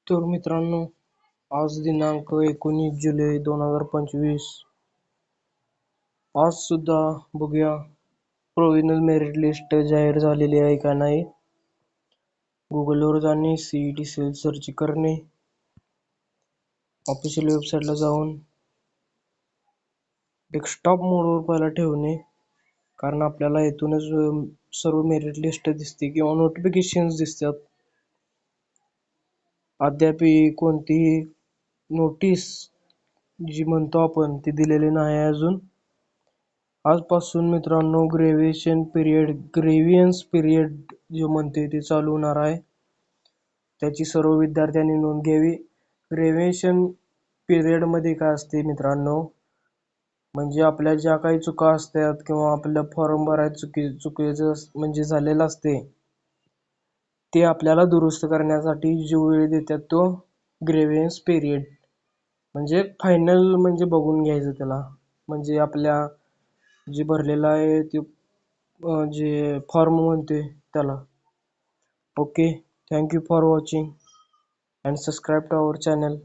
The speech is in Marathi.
तर मित्रांनो, आज दिनांक 19 जुलै 2025. आज सुद्धा बघूया प्रोव्हिजनल मेरिट लिस्ट जाहीर झालेली आहे का नाही. गुगलवर जाणे, CET सेल सर्च करणे, ऑफिशियल वेबसाईटला जाऊन डेस्कटॉप मोडवर पहिला ठेवणे, कारण आपल्याला इथूनच सर्व मेरिट लिस्ट दिसते किंवा नोटिफिकेशन्स दिसतात. अद्याप कोणतीही नोटीस जी म्हणतो आपण ती दिलेली नाही अजून. आजपासून मित्रांनो ग्रेव्हियन्स पिरियड जे म्हणते ते चालू होणार आहे. त्याची सर्व विद्यार्थ्यांनी नोंद घ्यावी. ग्रेव्हिएशन पिरियडमध्ये काय असते मित्रांनो, म्हणजे आपल्या ज्या काही चुका असतात किंवा आपल्या फॉर्म भरायला चुकीचं म्हणजे झालेलं असते, ते आपल्याला दुरुस्त करण्यासाठी जो वेळ देतात तो ग्रेव्हियन्स पिरियड म्हणजे फायनल म्हणजे बघून घ्यायचं त्याला. म्हणजे आपल्या जे भरलेलं आहे ते जे फॉर्म म्हणते त्याला. Okay, thank you for watching and subscribe to our channel.